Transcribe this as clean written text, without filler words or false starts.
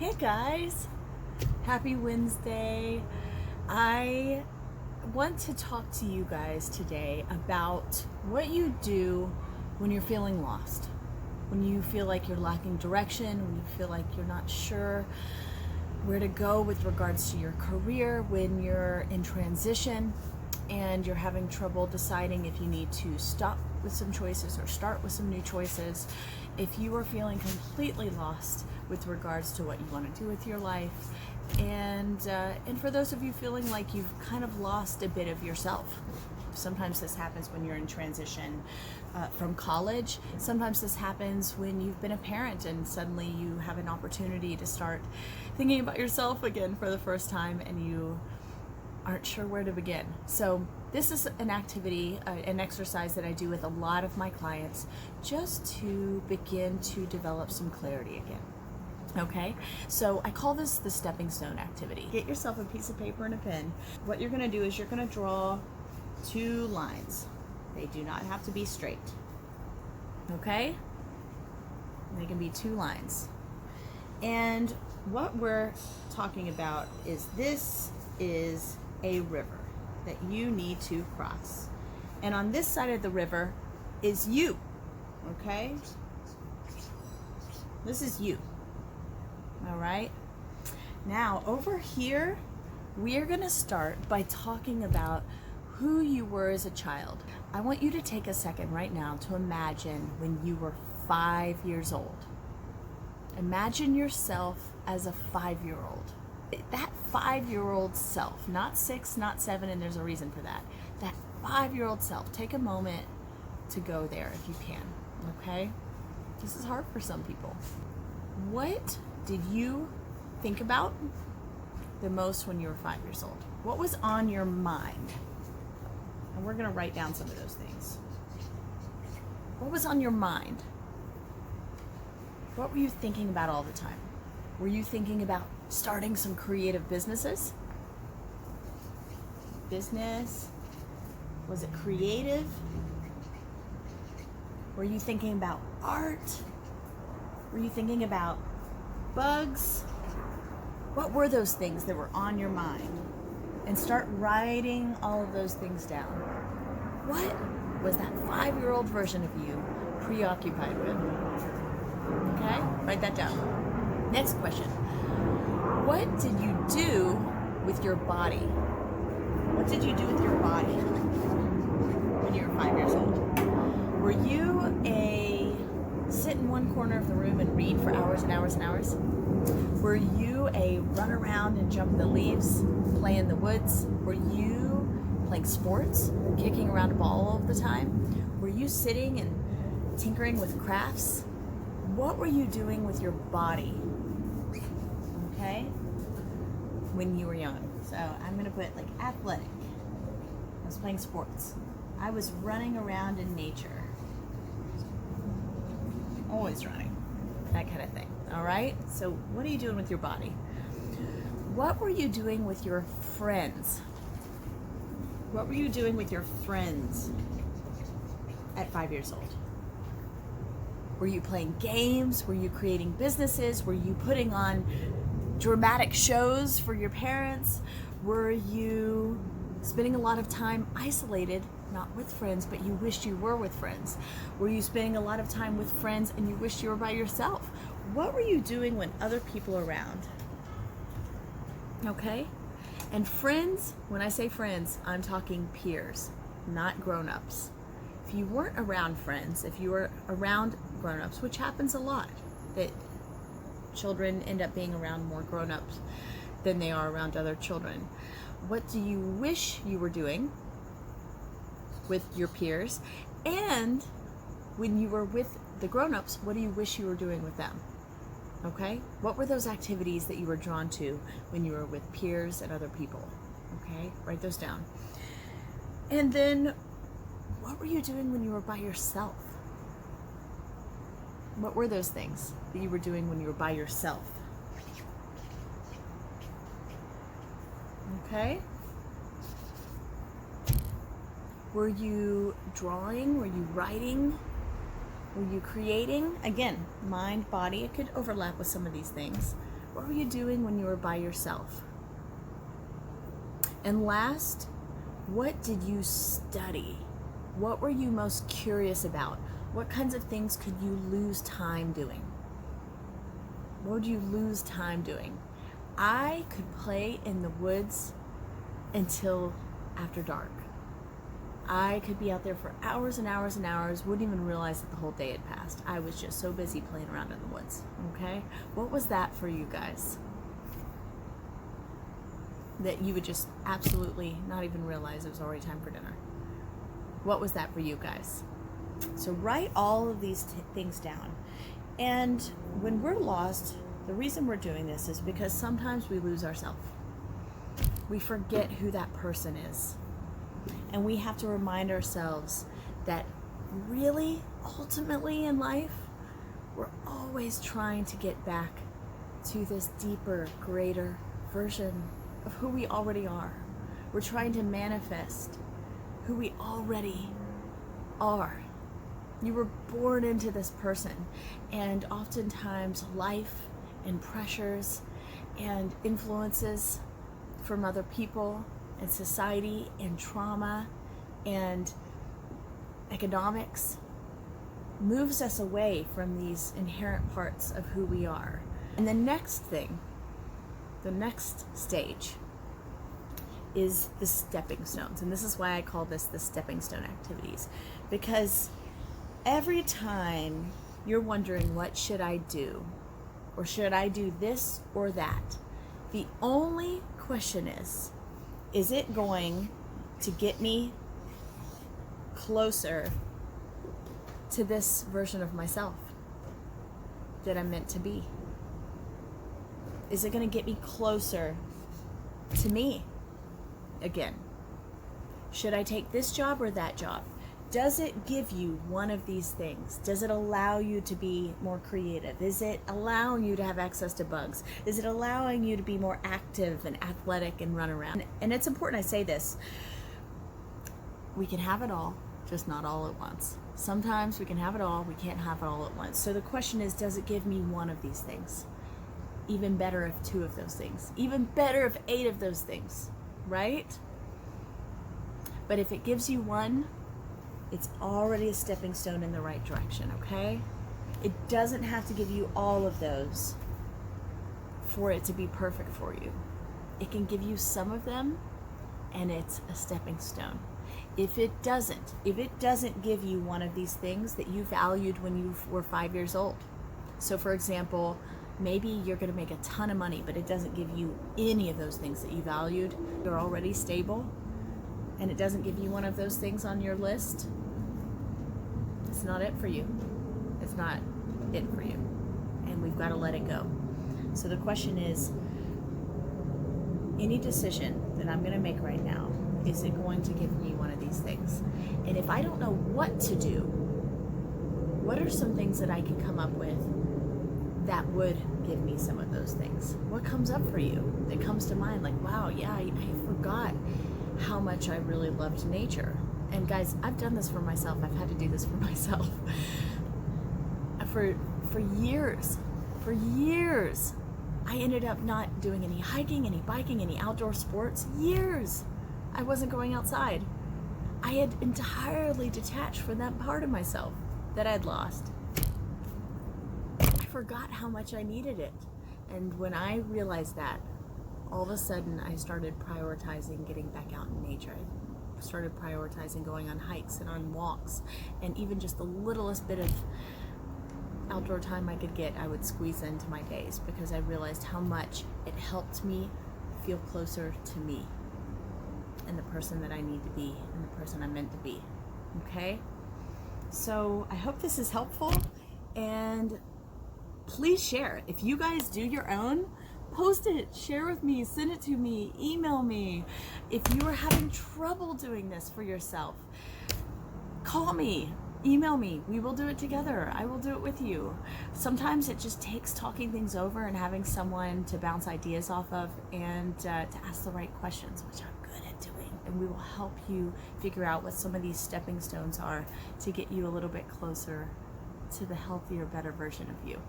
Hey guys, happy Wednesday. I want to talk to you guys today about what you do when you're feeling lost, when you feel like you're lacking direction, when you feel like you're not sure where to go with regards to your career, when you're in transition and you're having trouble deciding if you need to stop with some choices or start with some new choices. If you are feeling completely lost with regards to what you want to do with your life, and for those of you feeling like you've kind of lost a bit of yourself. Sometimes this happens when you're in transition from college. Sometimes this happens when you've been a parent and suddenly you have an opportunity to start thinking about yourself again for the first time and you aren't sure where to begin. So this is an activity, an exercise that I do with a lot of my clients just to begin to develop some clarity again. Okay, so I call this the stepping stone activity. Get yourself a piece of paper and a pen. What you're gonna do is you're gonna draw two lines. They do not have to be straight. Okay? They can be two lines. And what we're talking about is this is a river that you need to cross. And on this side of the river is you. Okay? This is you. All right. Now over here, we are going to start by talking about who you were as a child. I want you to take a second right now to imagine when you were 5 years old. Imagine yourself as a 5-year-old. That 5-year-old self, not 6, not 7, and there's a reason for that. That 5-year-old self, take a moment to go there if you can, okay? This is hard for some people. What did you think about the most when you were 5 years old? What was on your mind? And we're going to write down some of those things. What was on your mind? What were you thinking about all the time? Were you thinking about starting some creative businesses? Business? Was it creative? Were you thinking about art? Were you thinking about bugs? What were those things that were on your mind? And start writing all of those things down. What was that 5-year-old version of you preoccupied with? Okay, write that down. Next question. What did you do with your body? What did you do with your body when you were 5 years old? Were you a sit in one corner of the room and read for hours and hours and hours? Were you a run around and jump in the leaves, play in the woods? Were you playing sports, kicking around a ball all the time? Were you sitting and tinkering with crafts? What were you doing with your body? Okay? When you were young. So I'm going to put like athletic. I was playing sports. I was running around in nature. Always running. That kind of thing. All right? So what are you doing with your body? What were you doing with your friends? What were you doing with your friends at 5 years old? Were you playing games? Were you creating businesses? Were you putting on dramatic shows for your parents? Were you spending a lot of time isolated, not with friends, but you wished you were with friends? Were you spending a lot of time with friends and you wished you were by yourself? What were you doing when other people were around? Okay? And friends, when I say friends, I'm talking peers, not grown-ups. If you weren't around friends, if you were around grown-ups, which happens a lot, that children end up being around more grown-ups than they are around other children. What do you wish you were doing with your peers? And when you were with the grown-ups, what do you wish you were doing with them? Okay? What were those activities that you were drawn to when you were with peers and other people? Okay? Write those down. And then, what were you doing when you were by yourself? What were those things that you were doing when you were by yourself? Okay? Were you drawing? Were you writing? Were you creating? Again, mind, body, it could overlap with some of these things. What were you doing when you were by yourself? And last, what did you study? What were you most curious about? What kinds of things could you lose time doing? What would you lose time doing? I could play in the woods until after dark. I could be out there for hours and hours and hours, wouldn't even realize that the whole day had passed. I was just so busy playing around in the woods, okay? What was that for you guys? That you would just absolutely not even realize it was already time for dinner. What was that for you guys? So write all of these things down. And when we're lost, the reason we're doing this is because sometimes we lose ourselves. We forget who that person is. And we have to remind ourselves that really, ultimately in life, we're always trying to get back to this deeper, greater version of who we already are. We're trying to manifest who we already are. You were born into this person, and oftentimes life and pressures and influences from other people and society and trauma and economics moves us away from these inherent parts of who we are. And the next thing, the next stage, is the stepping stones. And this is why I call this the stepping stone activities, because every time you're wondering, what should I do? Or should I do this or that? The only question is it going to get me closer to this version of myself that I'm meant to be? Is it going to get me closer to me again? Should I take this job or that job? Does it give you one of these things? Does it allow you to be more creative? Is it allowing you to have access to bugs? Is it allowing you to be more active and athletic and run around? And it's important I say this. We can have it all, just not all at once. Sometimes we can have it all, we can't have it all at once. So the question is, does it give me one of these things? Even better if 2 of those things. Even better if 8 of those things, right? But if it gives you one, it's already a stepping stone in the right direction, okay? It doesn't have to give you all of those for it to be perfect for you. It can give you some of them, and it's a stepping stone. If it doesn't give you one of these things that you valued when you were 5 years old. So for example, maybe you're gonna make a ton of money, but it doesn't give you any of those things that you valued. You're already stable, and it doesn't give you one of those things on your list. It's not it for you. It's not it for you. And we've got to let it go. So the question is, any decision that I'm going to make right now, is it going to give me one of these things? And if I don't know what to do, what are some things that I can come up with that would give me some of those things? What comes up for you that comes to mind? Like, wow, yeah, I forgot how much I really loved nature. And guys, I've done this for myself. I've had to do this for myself. For years, I ended up not doing any hiking, any biking, any outdoor sports. Years. I wasn't going outside. I had entirely detached from that part of myself that I'd lost. I forgot how much I needed it. And when I realized that, all of a sudden I started prioritizing getting back out in nature. I started prioritizing going on hikes and on walks, and even just the littlest bit of outdoor time I could get, I would squeeze into my days, because I realized how much it helped me feel closer to me and the person that I need to be and the person I'm meant to be. Okay? So I hope this is helpful, and please share. If you guys do your own, post it, share with me, send it to me, email me. If you are having trouble doing this for yourself, call me, email me. We will do it together. I will do it with you. Sometimes it just takes talking things over and having someone to bounce ideas off of, and to ask the right questions, which I'm good at doing. And we will help you figure out what some of these stepping stones are to get you a little bit closer to the healthier, better version of you.